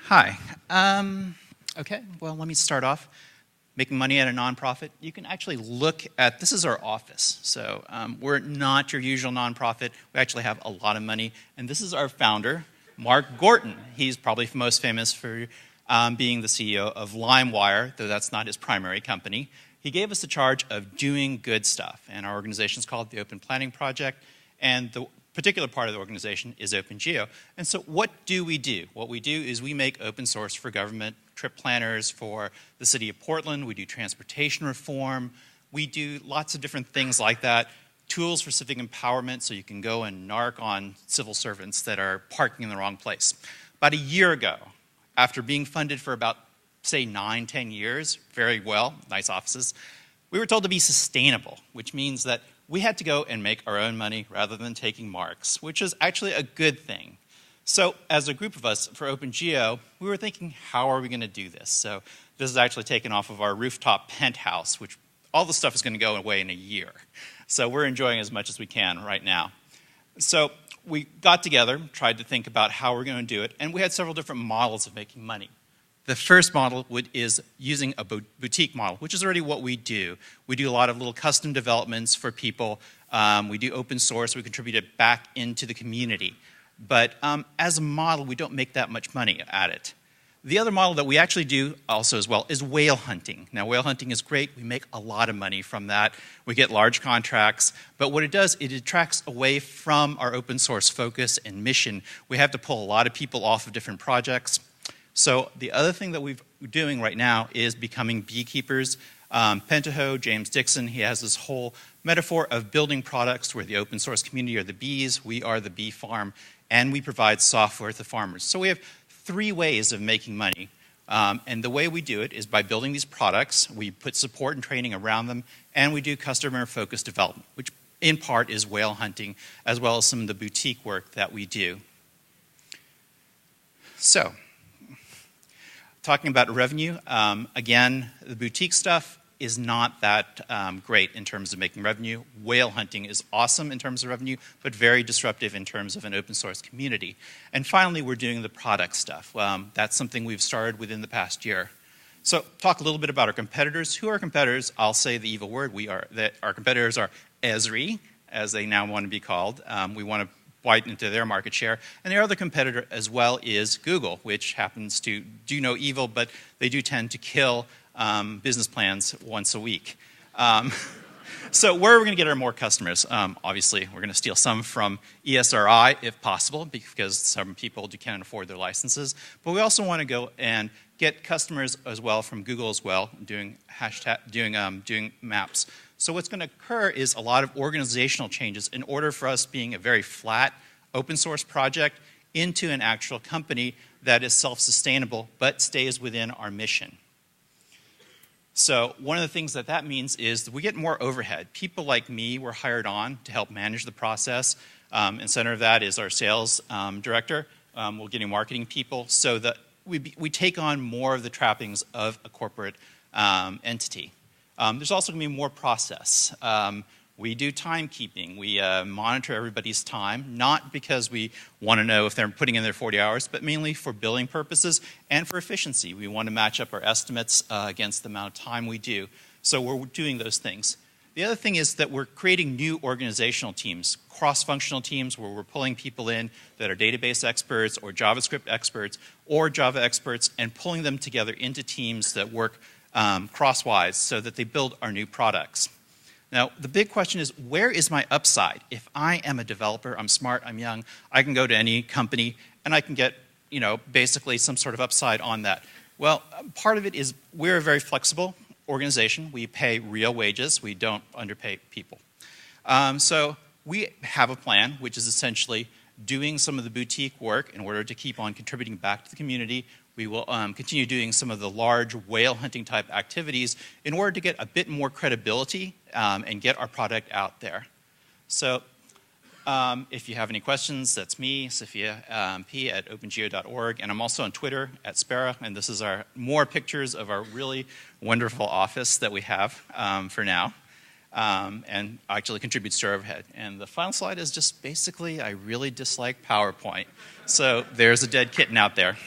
Hi. Okay, well, let me start off. Making money at a nonprofit, you can actually look at, this is our office. So we're not your usual nonprofit. We actually have a lot of money. And this is our founder, Mark Gorton. He's probably most famous for being the CEO of LimeWire, though that's not his primary company. He gave us the charge of doing good stuff. And our organization is called the Open Planning Project. And the particular part of the organization is OpenGeo. And so what do? What we do is we make open source for government trip planners for the city of Portland. We do transportation reform. We do lots of different things like that. Tools for civic empowerment so you can go and narc on civil servants that are parking in the wrong place. About a year ago, after being funded for about, say, 9, 10 years, very well, nice offices, we were told to be sustainable, which means that we had to go and make our own money rather than taking marks, which is actually a good thing. So as a group of us for OpenGeo, we were thinking, how are we going to do this? So this is actually taken off of our rooftop penthouse, which all the stuff is going to go away in a year. So we're enjoying as much as we can right now. So we got together, tried to think about how we're going to do it, and we had several different models of making money. The first model is using a boutique model, which is already what we do. We do a lot of little custom developments for people. We do open source. We contribute it back into the community. But as a model, we don't make that much money at it. The other model that we actually do also as well is whale hunting. Now, whale hunting is great. We make a lot of money from that. We get large contracts. But what it does, it detracts away from our open source focus and mission. We have to pull a lot of people off of different projects. So the other thing that we're doing right now is becoming beekeepers. Pentaho, James Dixon, he has this whole metaphor of building products where the open source community are the bees, we are the bee farm, and we provide software to farmers. So we have 3 ways of making money. And the way we do it is by building these products, we put support and training around them, and we do customer-focused development, which in part is whale hunting, as well as some of the boutique work that we do. So, talking about revenue, again, the boutique stuff is not that great in terms of making revenue. Whale hunting is awesome in terms of revenue, but very disruptive in terms of an open source community. And finally, we're doing the product stuff. That's something we've started within the past year. So talk a little bit about our competitors. Who are our competitors? I'll say the evil word. Our competitors are Esri, as they now want to be called. We want to widen into their market share. And their other competitor as well is Google, which happens to do no evil, but they do tend to kill business plans once a week. So where are we going to get our more customers? Obviously, we're going to steal some from ESRI if possible, because some people can't afford their licenses. But we also want to go and get customers as well from Google as well, doing maps. So what's going to occur is a lot of organizational changes in order for us being a very flat open source project into an actual company that is self-sustainable but stays within our mission. So one of the things that means is that we get more overhead. People like me were hired on to help manage the process. And center of that is our sales director. We're getting marketing people so that we take on more of the trappings of a corporate entity. There's also going to be more process. We do timekeeping. We monitor everybody's time, not because we want to know if they're putting in their 40 hours, but mainly for billing purposes and for efficiency. We want to match up our estimates against the amount of time we do. So we're doing those things. The other thing is that we're creating new organizational teams, cross-functional teams where we're pulling people in that are database experts or JavaScript experts or Java experts and pulling them together into teams that work crosswise so that they build our new products. Now, the big question is, where is my upside? If I am a developer, I'm smart, I'm young, I can go to any company and I can get, basically some sort of upside on that. Well, part of it is we're a very flexible organization. We pay real wages. We don't underpay people. So we have a plan, which is essentially doing some of the boutique work in order to keep on contributing back to the community. We will continue doing some of the large whale hunting type activities in order to get a bit more credibility and get our product out there. So if you have any questions, that's me, Sophia P at OpenGeo.org, and I'm also on Twitter at Spera, and this is more pictures of our really wonderful office that we have for now. And actually contributes to our overhead. And the final slide is just basically, I really dislike PowerPoint. So there's a dead kitten out there.